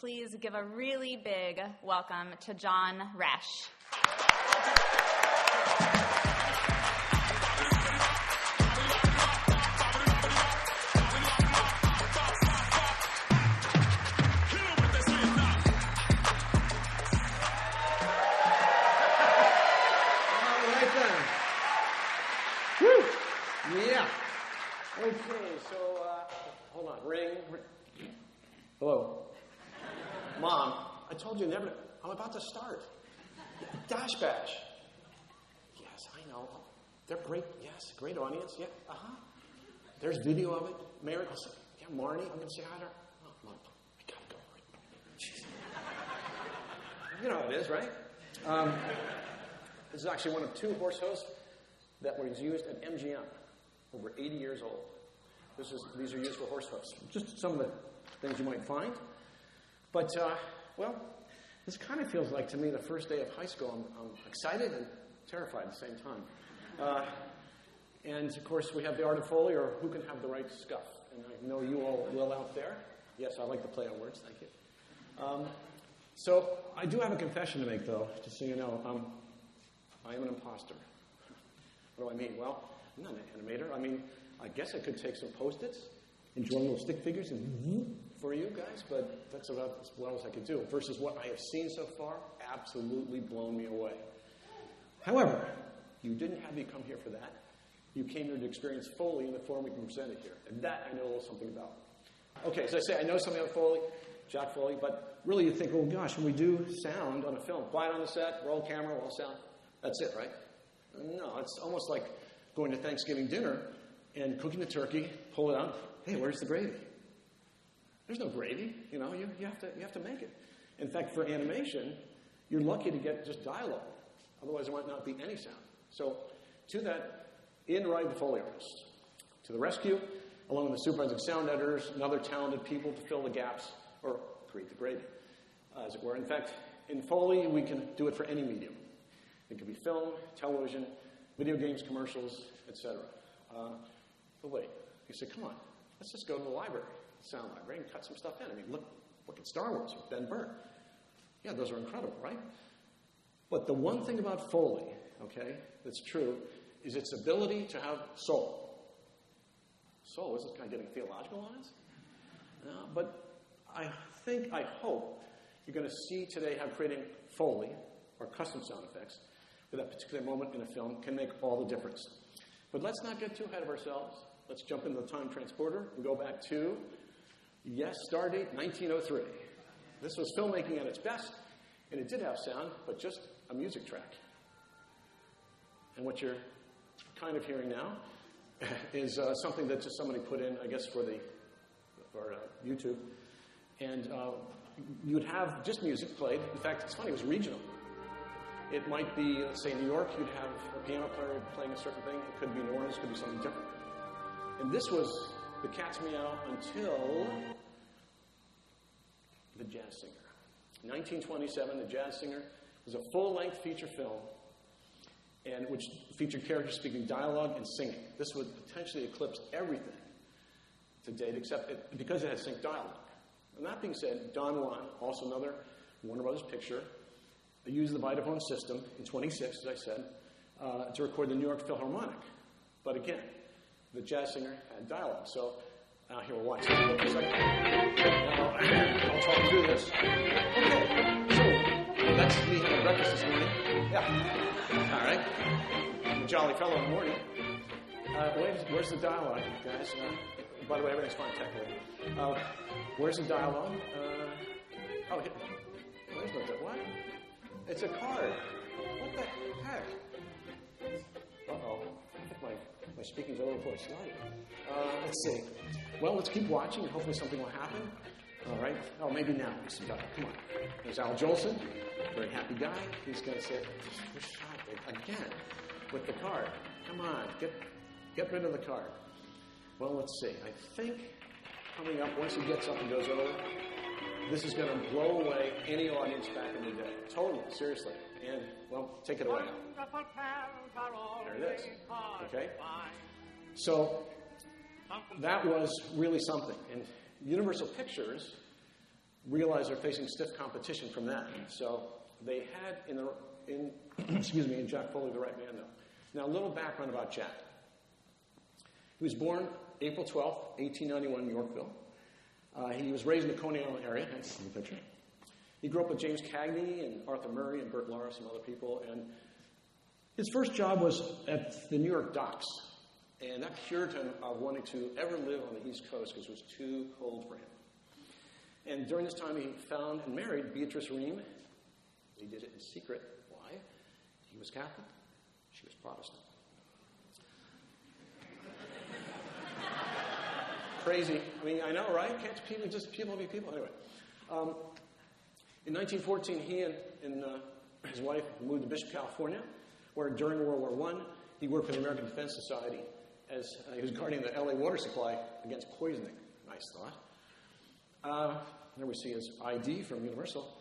please give a really big welcome to John Roesch. Hello. Mom, I told you never to. I'm about to start. Dash Bash. Yes, I know. They're great. Yes, great audience. Yeah, There's video of it. Mary, I'll say, yeah, Marnie, I'm going to say hi to her. Oh, Mom, I got to go. Jeez. You know how it is, right? This is actually one of 2 horse hosts that was used at MGM. Over 80 years old. These are used for horse hosts. Just some of the things you might find. But, well, this kind of feels like, to me, the first day of high school. I'm excited and terrified at the same time. And, of course, we have the art of Foley, or who can have the right stuff. And I know you all will out there. Yes, I like to play on words. Thank you. So I do have a confession to make, though, just so you know. I am an imposter. What do I mean? Well, I'm not an animator. I mean, I guess I could take some Post-its and draw little stick figures and for you guys, but that's about as well as I could do. Versus what I have seen so far, absolutely blown me away. However, you didn't have me come here for that. You came here to experience Foley in the form we can present it here. And that I know a little something about. Okay, as I say, I know something about Foley, Jack Foley, but really you think, oh gosh, when we do sound on a film, quiet on the set, roll camera, roll sound, that's it, right? No, it's almost like going to Thanksgiving dinner and cooking the turkey, pull it out. Hey, where's the gravy? There's no gravy. You know, you have to make it. In fact, for animation, you're lucky to get just dialogue. Otherwise, there might not be any sound. So, to that, in ride the Foley Artist. To the rescue, along with the supervising sound editors and other talented people to fill the gaps or create the gravy, as it were. In fact, in Foley, we can do it for any medium. It could be film, television, video games, commercials, etc. But wait, you say, come on, let's just go to the library, sound library, and cut some stuff in. I mean, look at Star Wars with Ben Burtt. Yeah, those are incredible, right? But the one thing about Foley, okay, that's true, is its ability to have soul. Soul, is this kind of getting theological on us? But I hope you're going to see today how creating Foley, or custom sound effects, for that particular moment in a film can make all the difference. But let's not get too ahead of ourselves. Let's jump into the time transporter and go back to, yes, stardate 1903. This was filmmaking at its best, and it did have sound, but just a music track. And what you're kind of hearing now is something that just somebody put in, I guess, for YouTube. And you'd have just music played. In fact, it's funny, it was regional. It might be, let's say, in New York, you'd have a piano player playing a certain thing. It could be New Orleans, it could be something different. And this was the cat's meow until The Jazz Singer. 1927, The Jazz Singer was a full-length feature film, and which featured characters speaking dialogue and singing. This would potentially eclipse everything to date, except because it had synced dialogue. And that being said, Don Juan, also another Warner Brothers picture, used the Vitaphone system in 26, as I said, to record the New York Philharmonic. But again, the Jazz Singer had dialogue. So here we'll watch this for a second. Now, I'll talk through this. Okay, so that's me having breakfast this morning. Yeah. All right. I'm a jolly fellow in the morning. Where's the dialogue, guys? By the way, everything's fine technically. Where's the dialogue? There's no what? It's a card. What the heck? Uh-oh. I think my speaking's over before it started. Let's see. Well, let's keep watching and hopefully something will happen. All right. Oh, maybe now. Come on. There's Al Jolson, very happy guy. He's going to say, we're shot again with the card. Come on. Get rid of the card. Well, let's see. I think coming up, once he gets up and goes over, this is going to blow away any audience back in the day. Totally, seriously. And, well, take it away. There it is. Okay? So, that was really something. And Universal Pictures realize they're facing stiff competition from that. So they had in Jack Foley, the right man, though. Now, a little background about Jack. He was born April 12th, 1891 in Yorkville. He was raised in the Coney Island area. That's in the picture. He grew up with James Cagney and Arthur Murray and Bert Lahr, some other people. And his first job was at the New York docks. And that cured him of wanting to ever live on the East Coast because it was too cold for him. And during this time, he found and married Beatrice Ream. He did it in secret. Why? He was Catholic. She was Protestant. Crazy. I mean, I know, right? Can't people be people? Anyway. In 1914, he and his wife moved to Bishop, California, where during World War I, he worked for the American Defense Society as he was guarding the LA water supply against poisoning. Nice thought. There we see his ID from Universal.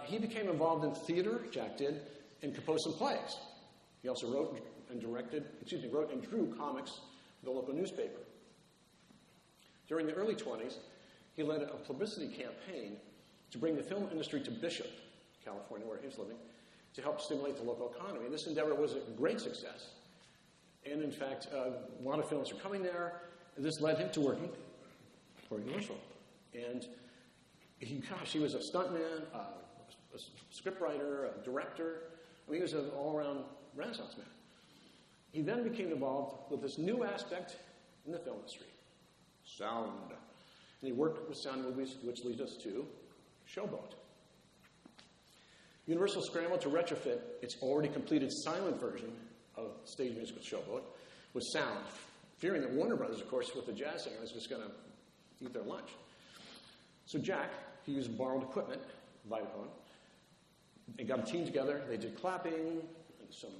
He became involved in theater, Jack did, and composed some plays. He also wrote and drew comics for the local newspaper. During the early 20s, he led a publicity campaign to bring the film industry to Bishop, California, where he was living, to help stimulate the local economy. And this endeavor was a great success. And in fact, a lot of films were coming there. And this led him to working for Universal. And he was a stuntman, a scriptwriter, a director. I mean, he was an all-around Renaissance man. He then became involved with this new aspect in the film industry, sound. And he worked with sound movies, which leads us to Showboat. Universal scrambled to retrofit its already completed silent version of stage musical Showboat with sound, fearing that Warner Brothers, of course, with the jazz singer, was just going to eat their lunch. So Jack, he used borrowed equipment, Vitaphone. They got a team together. They did clapping and some,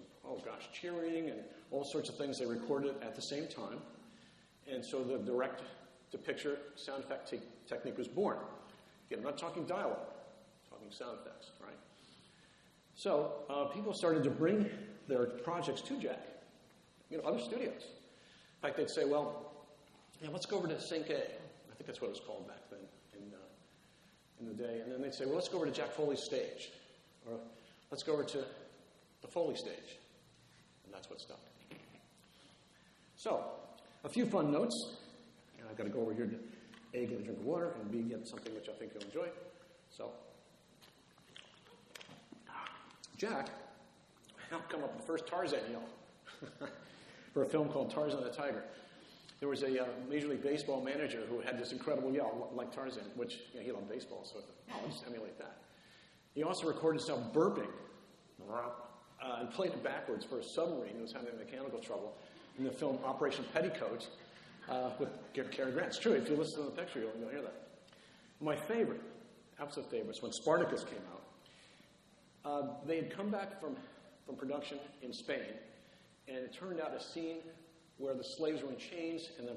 cheering and all sorts of things they recorded at the same time. And so the direct-to-picture sound effect technique was born. Again, I'm not talking dialogue, I'm talking sound effects, right? So people started to bring their projects to Jack, other studios. In fact, they'd say, let's go over to Sync A. I think that's what it was called back then in the day. And then they'd say, let's go over to Jack Foley's stage. Or let's go over to the Foley stage. And that's what stuck. So, a few fun notes. And I've got to go over here to A, get a drink of water, and B, get something which I think you'll enjoy. So, Jack helped come up with the first Tarzan yell for a film called Tarzan the Tiger. There was a Major League Baseball manager who had this incredible yell like Tarzan, which he loved baseball, so I thought, I'll just emulate that. He also recorded himself burping and played it backwards for a submarine who was having mechanical trouble in the film Operation Petticoat with Cary Grant. It's true. If you listen to the picture, you'll hear that. My favorite, absolute favorite, was when Spartacus came out. They had come back from production in Spain, and it turned out a scene where the slaves were in chains and the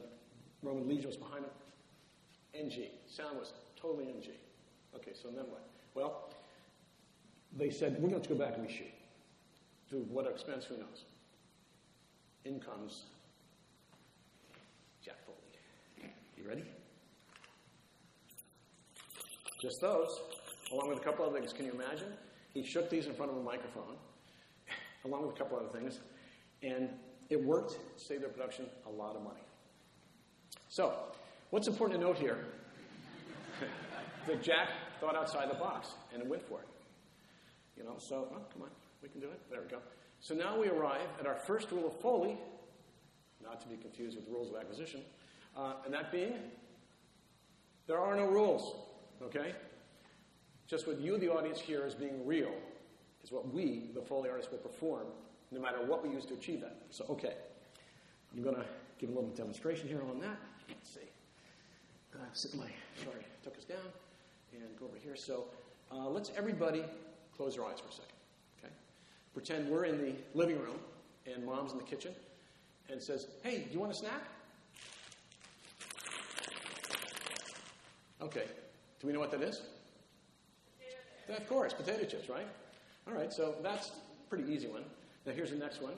Roman legion was behind them. NG. Sound was totally NG. Okay, so then what? Well, they said, we're going to go back and reshoot. To what expense, who knows? In comes Jack Foley. You ready? Just those, along with a couple other things. Can you imagine? He shook these in front of a microphone, along with a couple other things, and it worked, saved their production a lot of money. So, what's important to note here, that Jack thought outside the box, and it went for it. So, come on, we can do it. There we go. So now we arrive at our first rule of Foley, not to be confused with the rules of acquisition, and that being, there are no rules, okay? Just what you, the audience, hear as being real is what we, the Foley artists, will perform, no matter what we use to achieve that. So, okay, I'm going to give a little demonstration here on that. Let's see. Took us down, and go over here. So let's everybody close their eyes for a second, okay? Pretend we're in the living room, and Mom's in the kitchen, and says, hey, do you want a snack? Okay, do we know what that is? Of course, potato chips, right? All right, so that's a pretty easy one. Now here's the next one.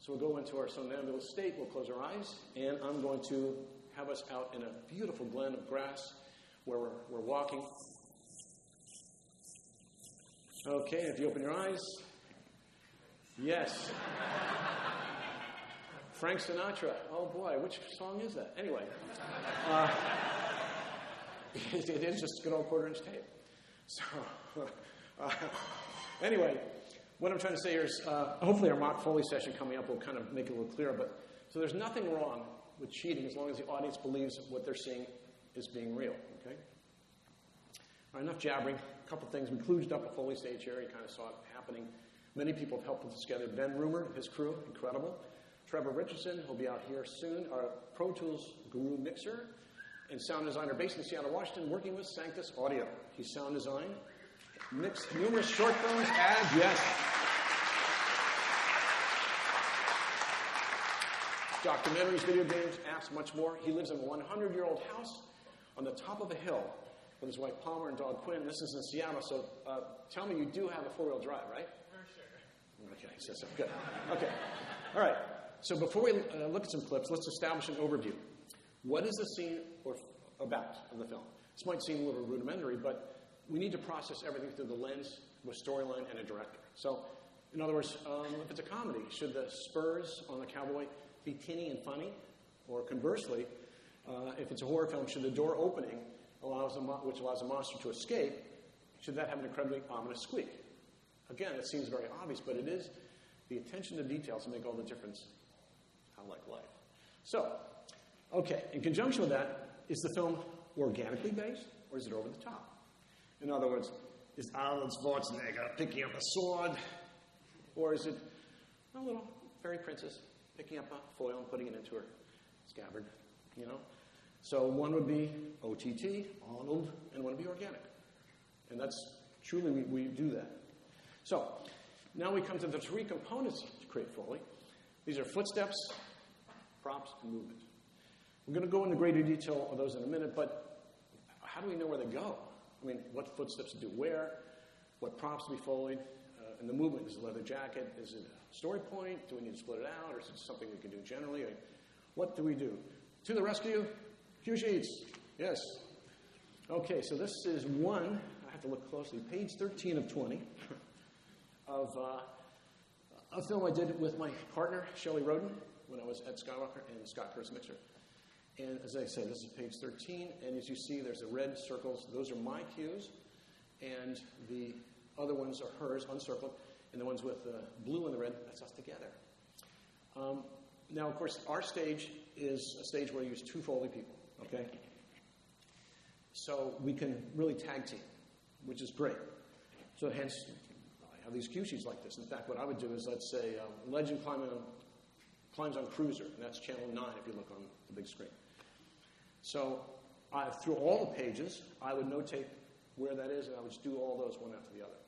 So we'll go into our somnambulous state, we'll close our eyes, and I'm going to have us out in a beautiful glen of grass where we're walking. Okay, if you open your eyes, yes. Frank Sinatra. Oh boy, which song is that? Anyway, it is just good old quarter-inch tape. So, anyway, what I'm trying to say here is, hopefully our mock Foley session coming up will kind of make it a little clearer. But so there's nothing wrong with cheating as long as the audience believes what they're seeing is being real. Okay. All right, enough jabbering. A couple things. We kludged up a Foley stage here. You kind of saw it happening. Many people have helped put this together. Ben Rumer and his crew, incredible. Trevor Richardson will be out here soon. Our Pro Tools guru mixer and sound designer based in Seattle, Washington, working with Sanctus Audio. He's sound design, mixed numerous short films, ads, yes. Documentaries, video games, apps, much more. He lives in a 100-year-old house on the top of a hill with his wife Palmer and dog Quinn. This is in Seattle, so tell me you do have a four-wheel drive, right? For sure. Okay, so good. Okay, all right. So before we look at some clips, let's establish an overview. What is the scene about in the film? This might seem a little rudimentary, but we need to process everything through the lens of a storyline and a director. So, in other words, if it's a comedy, should the spurs on the cowboy be tinny and funny? Or conversely, if it's a horror film, should the door opening, which allows a monster to escape, should that have an incredibly ominous squeak? Again, it seems very obvious, but it is the attention to details that make all the difference. I like life. So, okay, in conjunction with that, is the film organically based, or is it over the top? In other words, is Arnold Schwarzenegger picking up a sword, or is it a little fairy princess picking up a foil and putting it into her scabbard, you know? So one would be OTT, Arnold, and one would be organic. And that's truly, we do that. So now we come to the three components to create Foley. These are footsteps, props, and movement. We're going to go into greater detail of those in a minute, but how do we know where they go? I mean, what footsteps to do where, what props to be Foleyed, and the movement. Is it a leather jacket? Is it a story point? Do we need to split it out, or is it something we can do generally? I mean, what do we do? To the rescue, cue sheets. Yes. Okay, so this is one, I have to look closely, page 13 of 20 of a film I did with my partner, Shelley Roden, when I was at Skywalker and Scott Kurt's Mixer. And as I said, this is page 13, and as you see, there's the red circles. Those are my cues, and the other ones are hers, uncircled, and the ones with the blue and the red, that's us together. Now, of course, our stage is a stage where we use two Foley people, okay? So we can really tag team, which is great. So hence, I have these cue sheets like this. In fact, what I would do is, let's say, Legend climbs on Cruiser, and that's channel 9 if you look on the big screen. So through all the pages, I would notate where that is, and I would just do all those one after the other,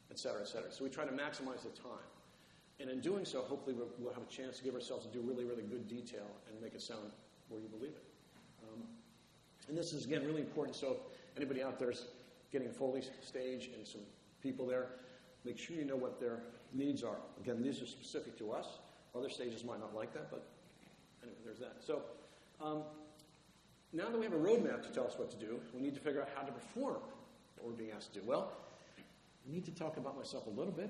et cetera, et cetera. So we try to maximize the time. And in doing so, hopefully we'll have a chance to give ourselves to do really, really good detail and make it sound where you believe it. And this is, again, really important. So if anybody out there is getting a Foley stage and some people there, make sure you know what their needs are. Again, these are specific to us. Other stages might not like that, but anyway, there's that. So now that we have a roadmap to tell us what to do, we need to figure out how to perform what we're being asked to do. Well, I need to talk about myself a little bit.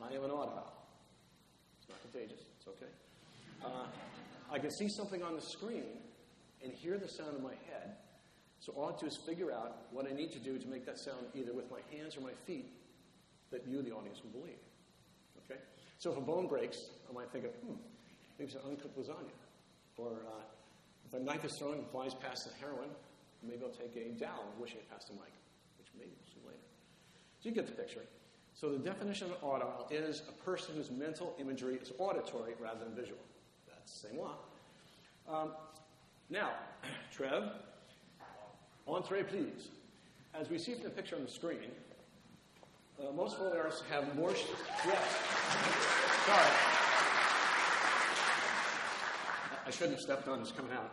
I am an audiophile. It's not contagious. It's okay. I can see something on the screen and hear the sound in my head. So all I have to do is figure out what I need to do to make that sound either with my hands or my feet that you, the audience, will believe. Okay? So if a bone breaks, I might think of, maybe it's an uncooked lasagna. Or if a knife is thrown and flies past the heroin, maybe I'll take a dowel wishing it past the mic, which maybe we'll see later. So you get the picture. So the definition of an audiophile is a person whose mental imagery is auditory rather than visual. That's the same law. Now, Trev, entree, please. As we see from the picture on the screen, most Foley artists have more... Yes. Sorry. I shouldn't have stepped on this coming out.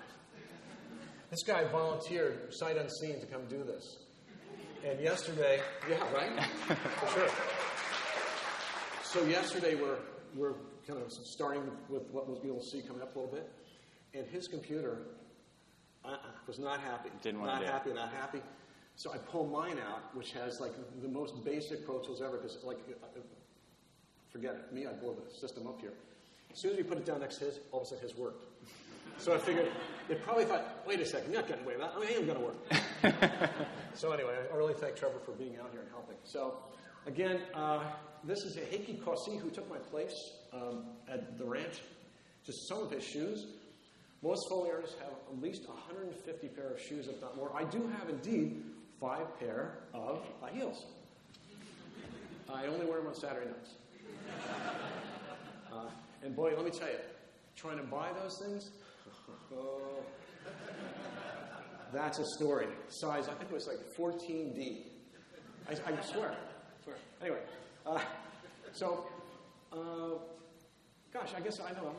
This guy volunteered, sight unseen, to come do this. And yesterday... Yeah, right? For sure. So yesterday we're kind of starting with what you'll see coming up a little bit. And his computer was not happy. Didn't want to do it. Not happy. So I pull mine out, which has like the most basic Pro Tools ever, because like, forget it, me, I blow the system up here. As soon as we put it down next to his, all of a sudden his worked. So I figured, they probably thought, wait a second, you're not getting away with that. I am going to work. So anyway, I really thank Trevor for being out here and helping. So again, this is a Heikki Kossi who took my place at the ranch. Just some of his shoes. Most Foley artists have at least 150 pair of shoes, if not more. I do have, indeed, 5 pair of high heels. I only wear them on Saturday nights. And boy, let me tell you, trying to buy those things, that's a story. Size, I think it was like 14D. I swear. Anyway, gosh, I guess I know.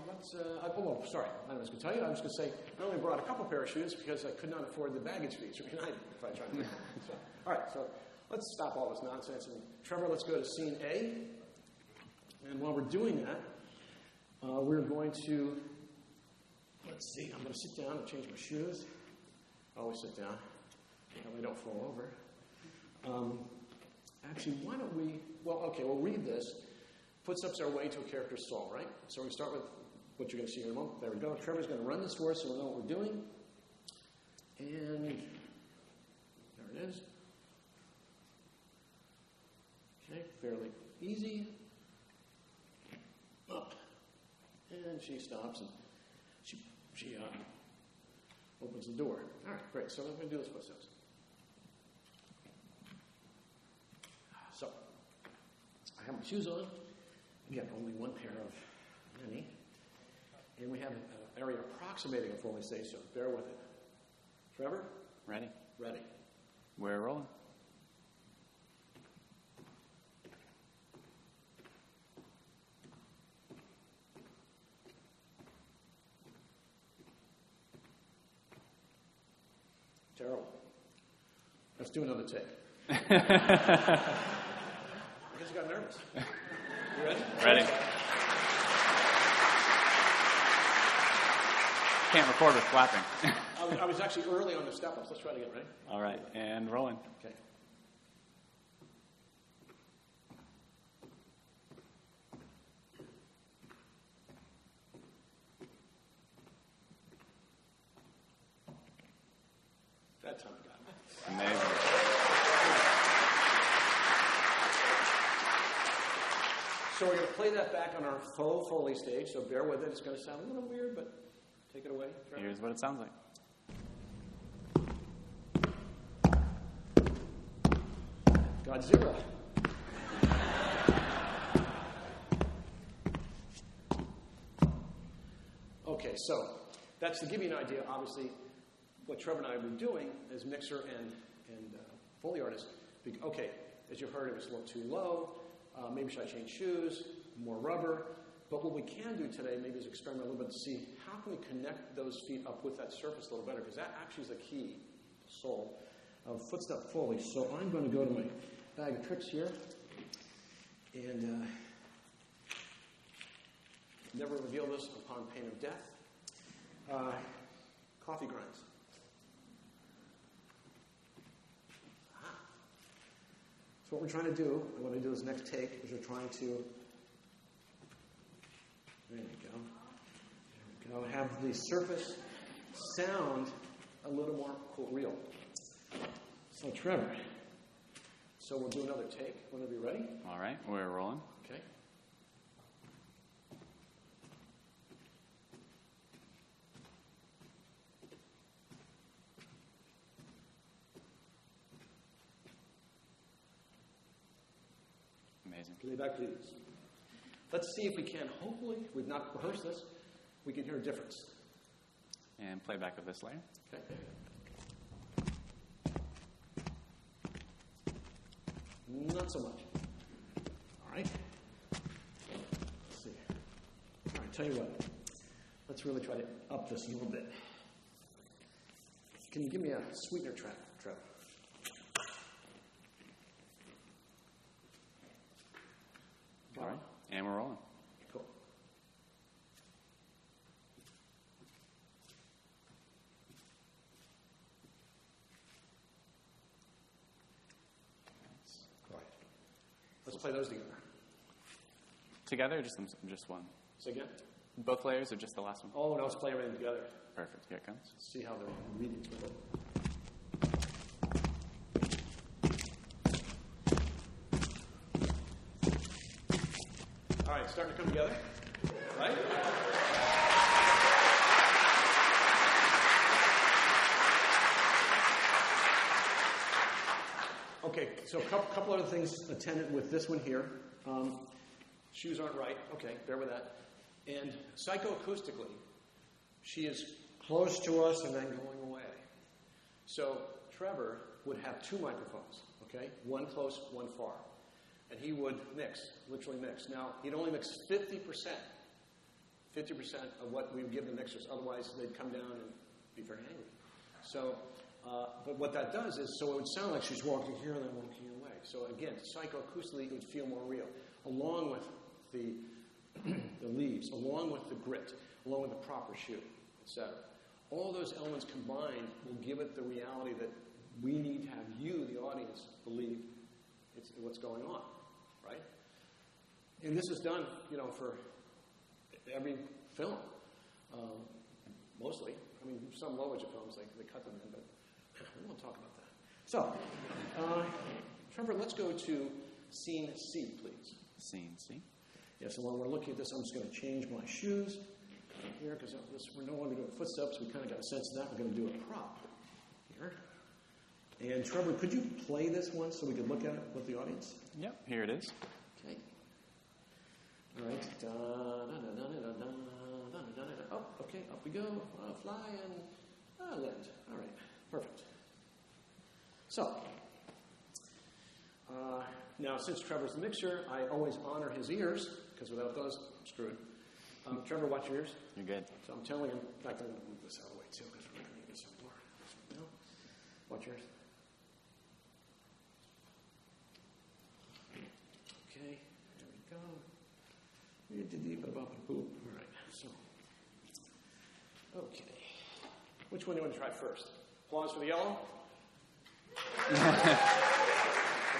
Sorry. I was going to tell you. I was going to say I only brought a couple pair of shoes because I could not afford the baggage fees for United if I tried to do that. All right, so let's stop all this nonsense. And Trevor, let's go to scene A. And while we're doing that, we're going to, let's see, I'm going to sit down and change my shoes. I always sit down. That way I don't fall over. Actually, why don't we, we'll read this. Footsteps are way to a character's soul, right? So we start with what you're going to see in a moment. There we go. Trevor's going to run this for us so we'll know what we're doing. And there it is. Okay, fairly easy. Up. And she stops and she opens the door. All right, great. So I'm going to do those footsteps. So I have my shoes on. Again, only one pair of many. And we have an area approximating a Foley stage, so bear with it. Trevor? Ready. Ready. We're rolling. Terrible. Let's do another take. I guess you got nervous. You ready? Ready. Can't record with clapping. I was actually early on the step-ups. Let's try it again, right? All right, and rolling. Okay. That time I got it. Amazing. So we're going to play that back on our faux Foley stage, so bear with it. It's going to sound a little weird, but take it away. Trevor. Here's what it sounds like. Godzilla. Okay, so that's to give you an idea, obviously, what Trevor and I were doing as mixer and Foley artist. Okay, as you heard, it was a little too low. Maybe should I change shoes, more rubber? But what we can do today maybe is experiment a little bit to see how can we connect those feet up with that surface a little better, because that actually is the key, soul, of footstep Foley. So I'm going to go to my bag of tricks here and never reveal this upon pain of death. Coffee grinds. So what we're trying to do, and what I do this next take, is we're trying to, there we go, have the surface sound a little more, quote, real. So Trevor, so we'll do another take whenever you're ready. All right, we're rolling. Okay. Amazing. Playback, please. Let's see if we can, hopefully, we've not rehearsed this, we can hear a difference. And playback of this layer. Okay. Not so much. All right. Let's see. All right, tell you what. Let's really try to up this a little bit. Can you give me a sweetener track, Trev? All right, and we're rolling. Cool. play those together. Together or just one? Say again? Both layers or just the last one? Oh, no, let's play everything together. Perfect. Here it comes. See how the readings with it. All right, starting to come together, right? Okay, so a couple other things attendant with this one here. Shoes aren't right. Okay, bear with that. And psychoacoustically, she is close to us and then going away. So Trevor would have two microphones, okay? One close, one far. And he would mix, literally mix. Now, he'd only mix 50% of what we would give the mixers. Otherwise, they'd come down and be very angry. So, but what that does is, so it would sound like she's walking here and then walking away. So again, psychoacoustically, it would feel more real. Along with the leaves, along with the grit, along with the proper shoe, etc. All those elements combined will give it the reality that we need to have you, the audience, believe it's what's going on, right? And this is done, for every film, mostly. I mean, some low-budget films, they cut them in, but we won't talk about that. So, Trevor, let's go to scene C, please. Scene C. Yeah, so while we're looking at this, I'm just going to change my shoes here because we're no longer doing footsteps. We kind of got a sense of that. We're going to do a prop here. And Trevor, could you play this one so we could look at it with the audience? Yep, here it is. Okay. All right. Oh, okay, up we go. Fly and land. All right, perfect. So, now since Trevor's the mixer, I always honor his ears, because without those, I'm screwed. Trevor, watch your ears. You're good. So I'm telling him, in fact, I'm going to move this out of the way too, because we're going to need some more. No? Watch yours. Okay, there we go. All right, so. Okay. Which one do you want to try first? Applause for the yellow?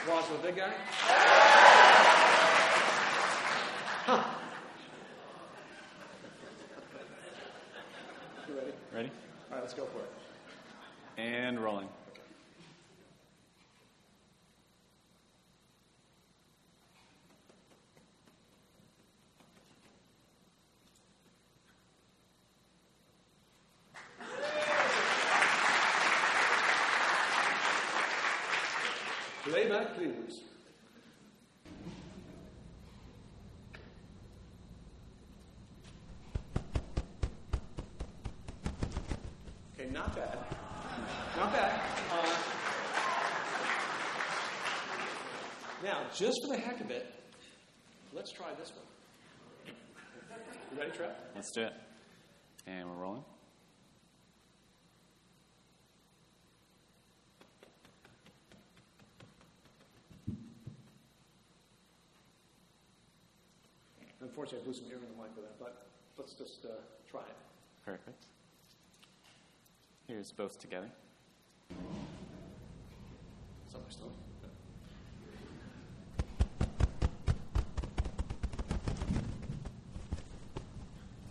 Applause for the big guy? Huh. You ready? Ready? All right, let's go for it. And rolling. Lay back, please. Okay, not bad. Not bad. Now, just for the heck of it, let's try this one. You ready, Trev? Let's do it. And we're rolling. Unfortunately, I blew some air in the mic with that, but let's just try it. Perfect. Here's both together. It's on my stomach.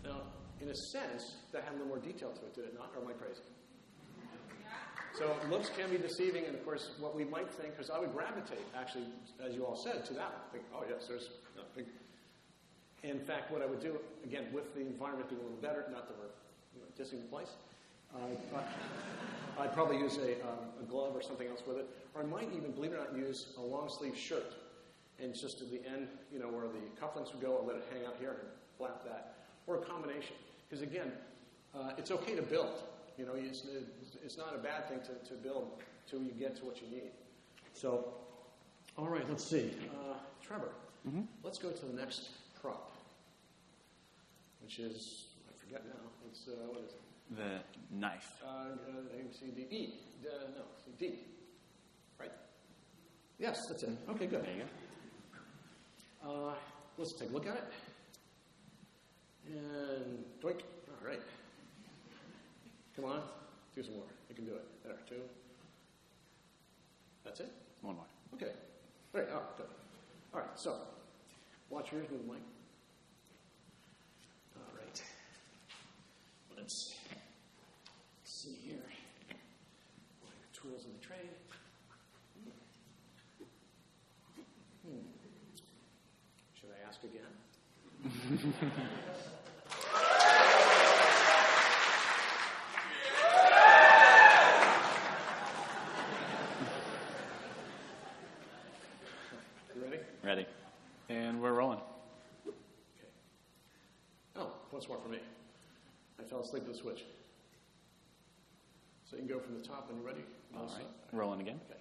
Now, in a sense, that had a little more detail to it, did it not? Or am I crazy? So looks can be deceiving, and of course, what we might think, because I would gravitate, actually, as you all said, to that one. Think, oh yes, there's a big. In fact, what I would do, again, with the environment being a little better, not that we're dissing the place, I'd probably use a glove or something else with it. Or I might even, believe it or not, use a long-sleeve shirt. And just at the end, where the cufflinks would go, I'll let it hang out here and flap that. Or a combination. Because again, it's okay to build. It's not a bad thing to build until you get to what you need. So, all right, let's see. Trevor, let's go to the next prop, which is, I forget now, it's, what is it? The knife. A, C, D, E. No, D. Right? Yes, that's it. Okay, good. There you go. Let's take a look at it. And doink. All right. Come on. Do some more. You can do it. There, 2. That's it? One more. Okay. Great. Oh, good. All right. so watch your ears, move the mic. All right. Let's see here. Tools in the tray. Should I ask again? You ready? Ready. And we're rolling. Okay. Oh, once more for me. I fell asleep at the switch. So you can go from the top when you're ready. All right. Rolling again. Okay.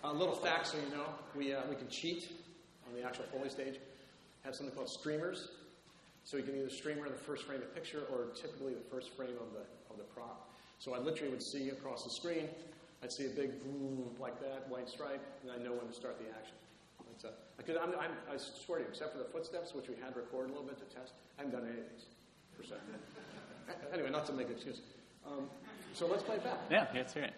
A little fact so you know, we can cheat on the actual Foley stage. Have something called streamers. So you can either streamer the first frame of the picture or typically the first frame of the prop. So I literally would see across the screen, I'd see a big boom like that, white stripe, and I know when to start the action. I swear to you, except for the footsteps, which we had recorded a little bit to test, I haven't done any of these, per se. Anyway, not to make an excuse. So let's play it back. Yeah, let's hear it.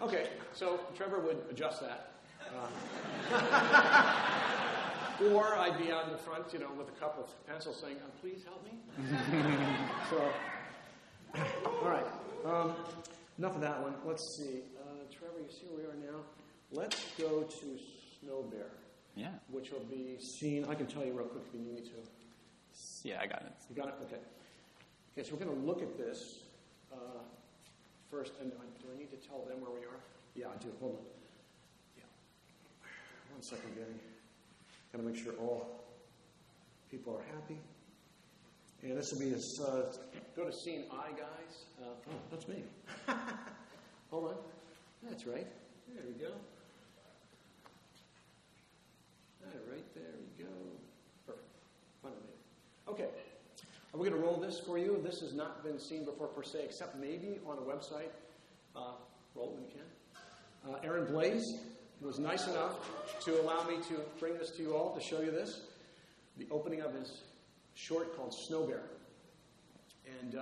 Okay, so Trevor would adjust that. Or I'd be out in the front, with a cup of pencils saying, please help me. All right. Enough of that one. Let's see. Trevor, you see where we are now? Let's go to Snow Bear. Yeah. Which will be seen, I can tell you real quick if you need me to. Yeah, I got it. You got it? Okay. Okay, so we're going to look at this first. And do I need to tell them where we are? Yeah, I do. Hold on. Yeah. 1 second, Gary. Got to make sure all people are happy. And this will be this, go to scene I, guys. Oh, that's me. Hold on. That's right. There we go. All right, there we go. Perfect. Finally made it. Okay. We're going to roll this for you. This has not been seen before per se, except maybe on a website. Roll it when you can. Aaron Blaze was nice enough to allow me to bring this to you all, to show you this. The opening of his short called Snow Bear. And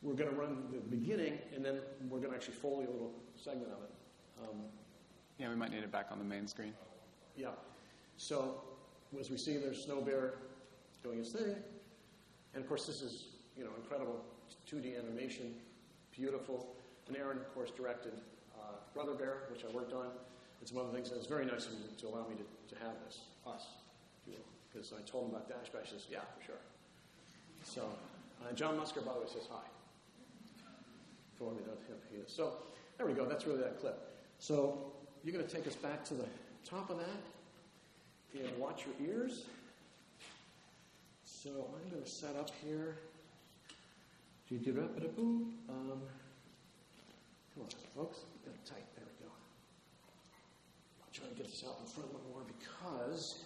we're going to run the beginning, and then we're going to actually Foley a little segment of it. Yeah, we might need it back on the main screen. Yeah. So, as we see, there's Snow Bear doing his thing. And, of course, this is, incredible 2D animation, beautiful. And Aaron, of course, directed Brother Bear, which I worked on, and some other things. And it's very nice of him to allow me to have this, us, because I told him about Dash Bash. He says, yeah, for sure. So, John Musker, by the way, says hi. For me, not him, he is. So, there we go. That's really that clip. So, you're going to take us back to the top of that, and watch your ears. So I'm going to set up here. Come on, folks. Got it tight. There we go. I'll try to get this out in front a little more because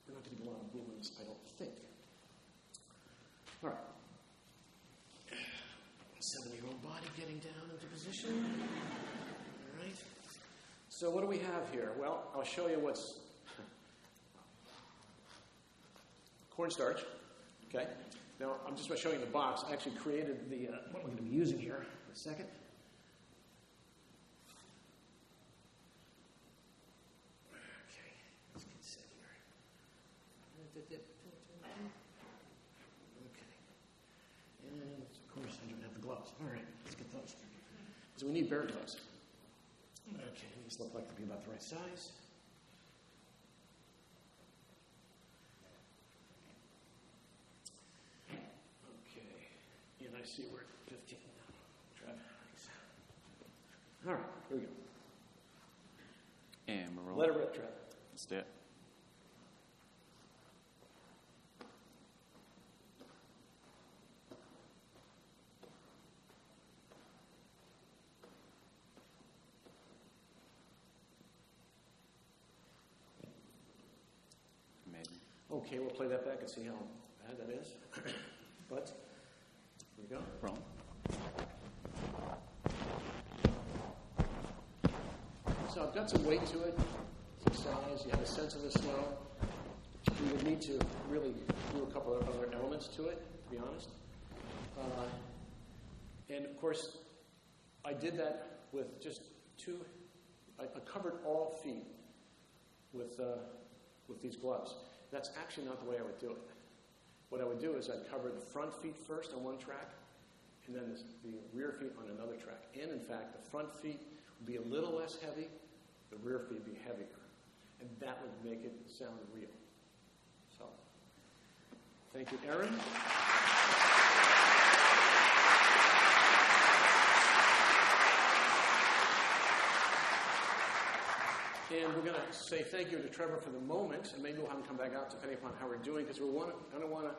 we're not going to get a lot of movements, I don't think. All right. 7-year-old body getting down into position. All right. So what do we have here? Well, I'll show you what's cornstarch. Okay. Now, I'm just showing you the box. I actually created the what we're going to be using here in a second. Okay. Let's get set here. Okay. And, of course, I don't have the gloves. All right. Let's get those. So we need bear gloves. Okay. These look like they'll be about the right size. I see we're at 15 now. Trev, thanks. All right, here we go. And we're rolling. Let it rip, Trev. Let's do it. Amazing. Okay, we'll play that back and see how bad that is. But here we go. Rolling. So I've got some weight to it, some size. You have a sense of the snow. You would need to really do a couple of other elements to it, to be honest. And of course, I did that with just I covered all feet with these gloves. That's actually not the way I would do it. What I would do is I'd cover the front feet first on one track, and then the rear feet on another track. And in fact, the front feet would be a little less heavy, the rear feet would be heavier. And that would make it sound real. So, thank you, Aaron. And we're going to say thank you to Trevor for the moment, and maybe we'll have him come back out depending upon how we're doing, because we're going to want to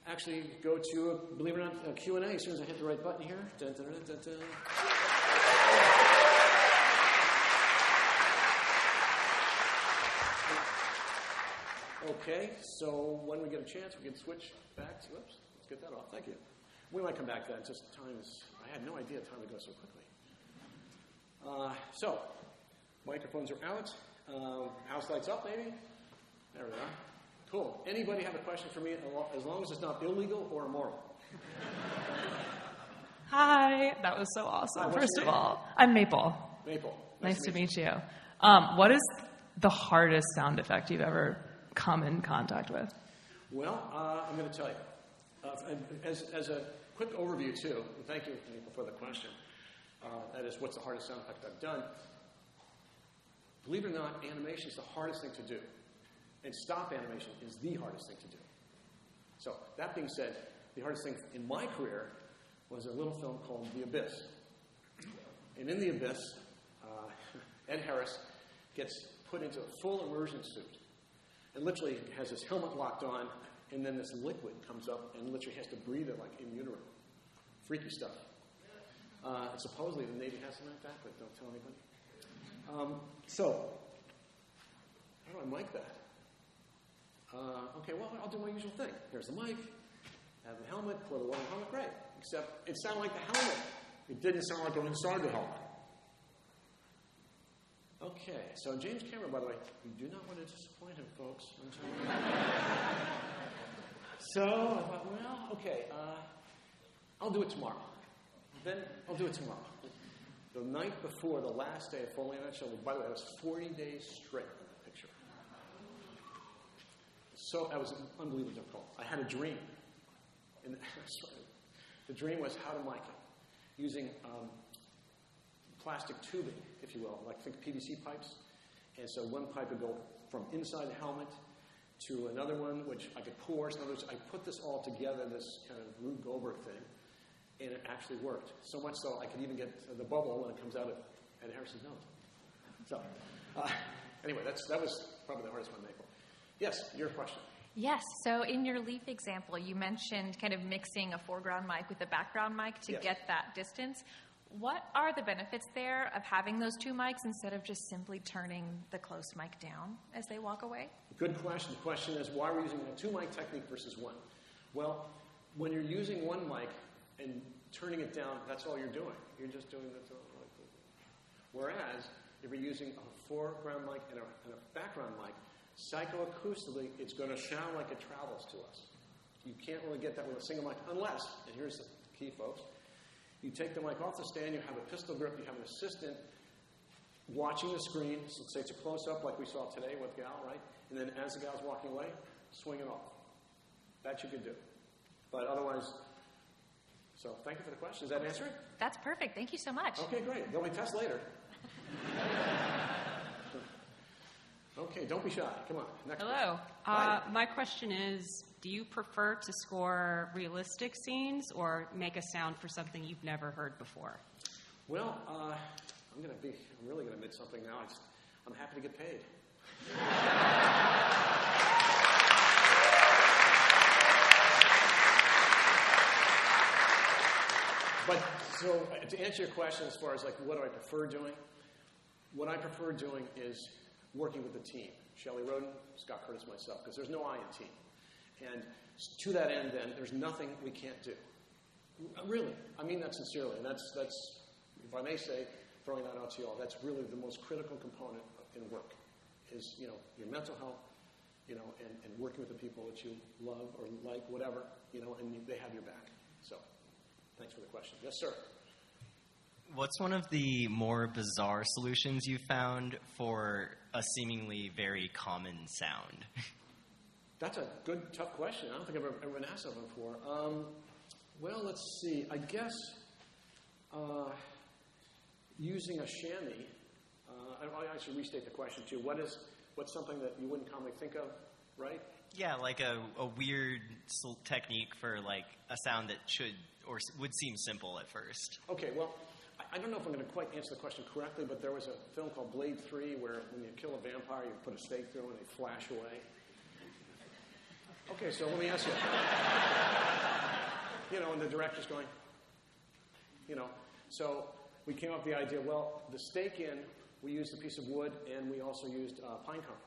actually go to, believe it or not, a Q&A as soon as I hit the right button here. Dun, dun, dun, dun, dun. Okay, so when we get a chance, we can switch back to, let's get that off. Thank you. We might come back to that. Just time is, I had no idea time would go so quickly. So, microphones are out. House lights up, maybe? There we are. Cool. Anybody have a question for me, as long as it's not illegal or immoral? Hi. That was so awesome. Hi, First of all, I'm Maple. Maple. Nice to meet you. What is the hardest sound effect you've ever come in contact with? Well, I'm going to tell you. As a quick overview, too, and thank you, Maple, for the question. That is, what's the hardest sound effect I've done? Believe it or not, animation is the hardest thing to do. And stop animation is the hardest thing to do. So, that being said, the hardest thing in my career was a little film called The Abyss. And in The Abyss, Ed Harris gets put into a full immersion suit. And literally has his helmet locked on, and then this liquid comes up and literally has to breathe it like in utero. Freaky stuff. Supposedly the Navy has something like that, but don't tell anybody. So, how do I mic that? Okay, well, I'll do my usual thing. Here's the mic, have the helmet, pour the water in the helmet, great. Except it sounded like the helmet. It didn't sound like going inside the helmet. Okay, so James Cameron, by the way, you do not want to disappoint him, folks. I'm telling you. So I thought, well, okay, I'll do it tomorrow. Then I'll do it tomorrow. The night before the last day of Foley on that show, by the way, I was 40 days straight on that picture. So that was unbelievably difficult. I had a dream. And the dream was how to mic it using plastic tubing, if you will, like think PVC pipes. And so one pipe would go from inside the helmet to another one, which I could pour. So in other words, I put this all together, this kind of Rube Goldberg thing, and it actually worked. So much so I could even get the bubble when it comes out at Harrison's nose. So anyway, that was probably the hardest one, Maple. Yes, your question. Yes. So in your Leaf example, you mentioned kind of mixing a foreground mic with a background mic to get that distance. What are the benefits there of having those two mics instead of just simply turning the close mic down as they walk away? Good question. The question is, why are we using a two-mic technique versus one? Well, when you're using one mic and turning it down, that's all you're doing. You're just doing that. Whereas, if you're using a foreground mic and a background mic, psychoacoustically, it's going to sound like it travels to us. You can't really get that with a single mic unless, and here's the key, folks, you take the mic off the stand, you have a pistol grip, you have an assistant watching the screen. So let's say it's a close-up like we saw today with Gal, right? And then as the gal's walking away, swing it off. That you can do. But otherwise, so thank you for the question. Does that answer it? That's perfect. Thank you so much. Okay, great. They'll be test later. Okay, don't be shy. Come on. Next Hello. Question. My question is, do you prefer to score realistic scenes or make a sound for something you've never heard before? Well, I'm really going to admit something now. I'm happy to get paid. But so to answer your question as far as like what do I prefer doing? What I prefer doing is working with the team. Shelley Roden, Scott Curtis, myself, because there's no I in team. And to that end, then, there's nothing we can't do. Really, I mean that sincerely. And that's, if I may say, throwing that out to you all, that's really the most critical component in work, is, you know, your mental health, you know, and working with the people that you love or like, whatever, you know, and they have your back. So, thanks for the question. Yes, sir. What's one of the more bizarre solutions you found for a seemingly very common sound? That's a good, tough question. I don't think I've ever been asked that before. Well, let's see. I guess using a chamois. I should restate the question too. What's something that you wouldn't commonly think of, right? Yeah, like a weird technique for like a sound that should or would seem simple at first. Okay, well, I don't know if I'm going to quite answer the question correctly, but there was a film called Blade 3 where when you kill a vampire, you put a stake through and they flash away. Okay, so let me ask you. You know, and the director's going, you know. So we came up with the idea, well, the stake in, we used a piece of wood, and we also used pine cone,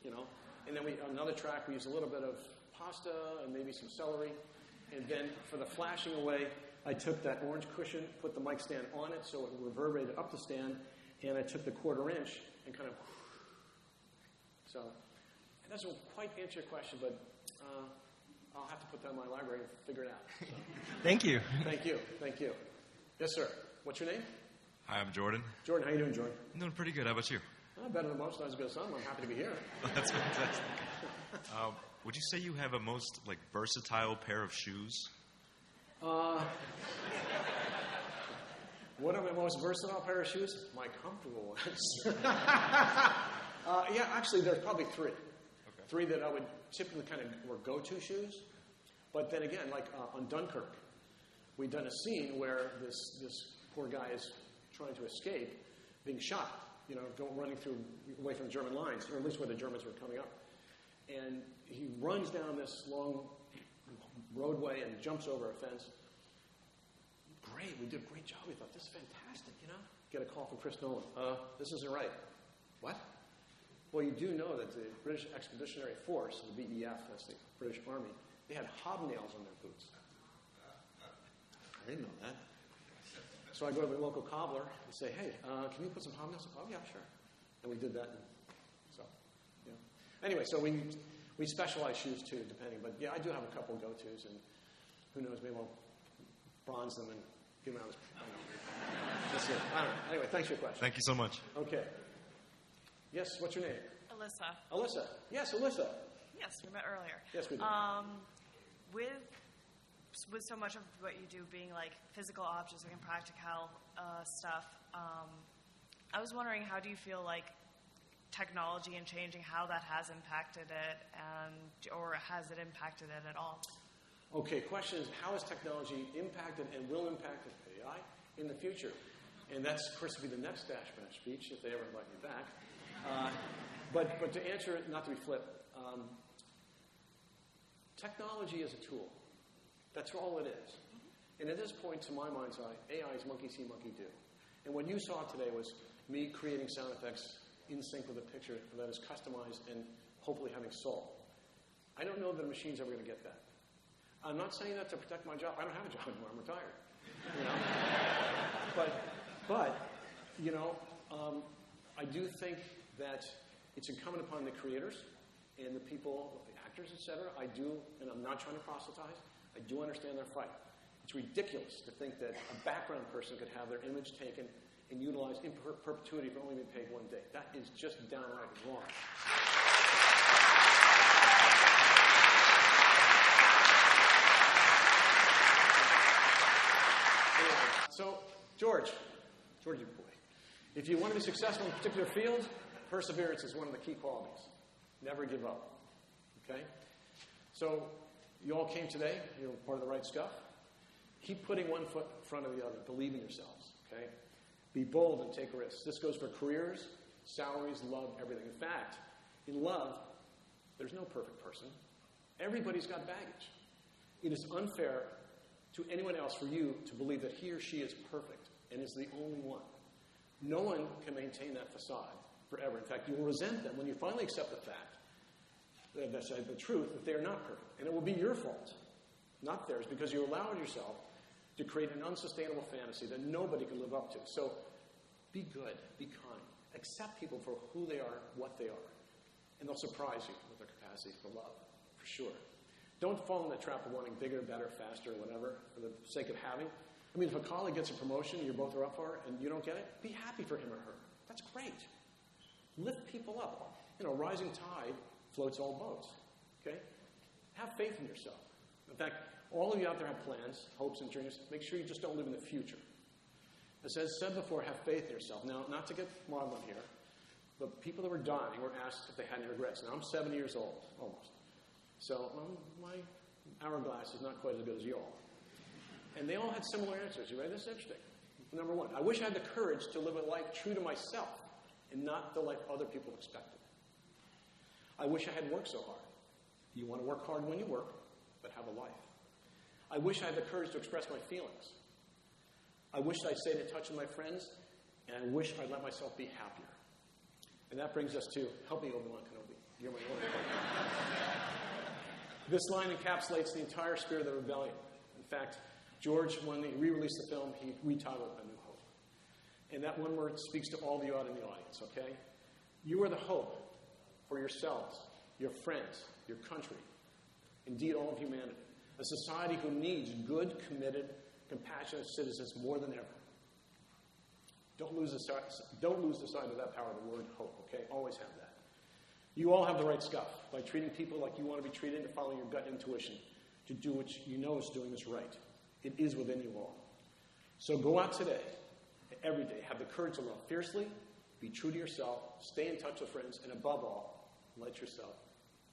you know. And then on another track, we used a little bit of pasta and maybe some celery. And then for the flashing away, I took that orange cushion, put the mic stand on it so it reverberated up the stand, and I took the 1/4 inch and kind of, so it doesn't quite answer your question, but I'll have to put that in my library and figure it out. So. Thank you. Thank you. Thank you. Yes, sir. What's your name? Hi, I'm Jordan. Jordan, how you doing, Jordan? I'm doing pretty good. How about you? Better than most, not as good as some. I'm happy to be here. That's fantastic. Would you say you have a most versatile pair of shoes? What are my most versatile pair of shoes? My comfortable ones. Yeah, actually, there's probably 3. Okay. 3 that I would typically kind of were go-to shoes. But then again, like on Dunkirk, we'd done a scene where this poor guy is trying to escape being shot. You know, running away from German lines, or at least where the Germans were coming up. And he runs down this long roadway and jumps over a fence. Great, we did a great job. We thought, this is fantastic, you know? Get a call from Chris Nolan. This isn't right. What? Well, you do know that the British Expeditionary Force, the BEF, that's the British Army, they had hobnails on their boots. I didn't know that. So I go to the local cobbler and say, hey, can you put some hobnails? Oh, yeah, sure. And we did that. And so, yeah. Anyway, so we specialize shoes too, depending. But yeah, I do have a couple go-tos, and who knows, maybe we'll bronze them and give them out as, I don't know. That's it. I don't know. Anyway, thanks for your question. Thank you so much. Okay. Yes, what's your name? Alyssa. Alyssa. Yes, Alyssa. Yes, we met earlier. Yes, we did. With so much of what you do being like physical objects, like practical stuff, I was wondering, how do you feel like technology and changing, how that has impacted it, or has it impacted it at all? Okay, question is, how has technology impacted and will impact AI in the future? And that's, of course, will be the next Dash Bench speech, if they ever invite me back. But to answer it, not to be flip, technology is a tool. That's all it is. And at this point, to my mind's eye, AI is monkey see, monkey do. And what you saw today was me creating sound effects in sync with a picture that is customized and hopefully having soul. I don't know that a machine's ever going to get that. I'm not saying that to protect my job. I don't have a job anymore. I'm retired. You know? But you know, I do think that it's incumbent upon the creators and the people, the actors, etc. I do, and I'm not trying to proselytize, I do understand their fight. It's ridiculous to think that a background person could have their image taken and utilized in perpetuity for only being paid one day. That is just downright wrong. So, Georgie boy, if you want to be successful in a particular field, perseverance is one of the key qualities. Never give up. Okay? So, you all came today. You're part of the right stuff. Keep putting one foot in front of the other. Believe in yourselves. Okay? Be bold and take risks. This goes for careers, salaries, love, everything. In fact, in love, there's no perfect person. Everybody's got baggage. It is unfair to anyone else for you to believe that he or she is perfect and is the only one. No one can maintain that facade forever. In fact, you will resent them when you finally accept the fact the truth that they are not perfect. And it will be your fault, not theirs, because you allowed yourself to create an unsustainable fantasy that nobody can live up to. So be good, be kind. Accept people for who they are, what they are. And they'll surprise you with their capacity for love, for sure. Don't fall in the trap of wanting bigger, better, faster, whatever, for the sake of having. I mean, if a colleague gets a promotion you both are up for and you don't get it, be happy for him or her. That's great. Lift people up. You know, rising tide floats all boats. Okay? Have faith in yourself. In fact, all of you out there have plans, hopes, and dreams. Make sure you just don't live in the future. As I said before, have faith in yourself. Now, not to get maudlin here, but people that were dying were asked if they had any regrets. Now, I'm 70 years old, almost. So my hourglass is not quite as good as y'all. And they all had similar answers. You ready? This is interesting. Number one, I wish I had the courage to live a life true to myself and not the life other people expected. I wish I hadn't worked so hard. You want to work hard when you work, but have a life. I wish I had the courage to express my feelings. I wish I'd stayed in touch with my friends, and I wish I'd let myself be happier. And that brings us to, help me, Obi-Wan Kenobi. You're my only partner. This line encapsulates the entire spirit of the rebellion. In fact, George, when he re-released the film, he retitled it A New Hope. And that one word speaks to all of you out in the audience, okay? You are the hope for yourselves, your friends, your country, indeed all of humanity. A society who needs good, committed, compassionate citizens more than ever. Don't lose the sight of that power of the word hope, okay? Always have that. You all have the right stuff by treating people like you want to be treated and following your gut intuition to do what you know is doing is right. It is within you all. So go out today, every day, have the courage to love fiercely, be true to yourself, stay in touch with friends, and above all, let yourself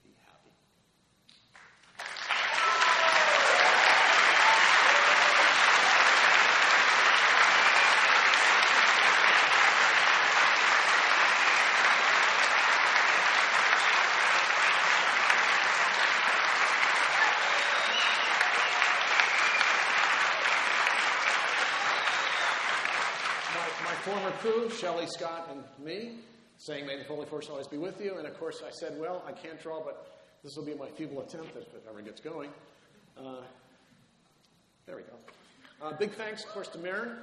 be happy. Former crew, Shelley, Scott, and me, saying, may the Foley Force always be with you. And of course, I said, well, I can't draw, but this will be my feeble attempt if it ever gets going. There we go. Big thanks, of course, to Maren,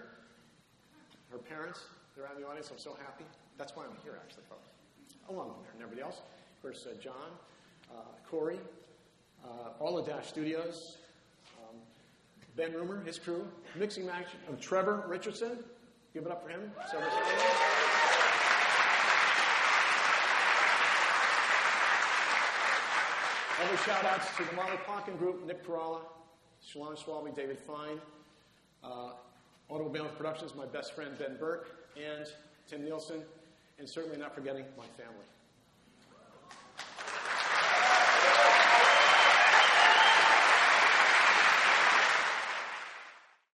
her parents. They're out in the audience. I'm so happy. That's why I'm here, actually, folks. Along with Maren and everybody else. Of course, John, Corey, all of Dash Studios, Ben Roomer, his crew, mixing match of Trevor Richardson. Give it up for him. Other shout-outs to the Molly Plotkin Group, Nick Perala, Shalon Schwalbe, David Fine, Audible Bandwidth Productions, my best friend Ben Burke, and Tim Nielsen, and certainly not forgetting my family.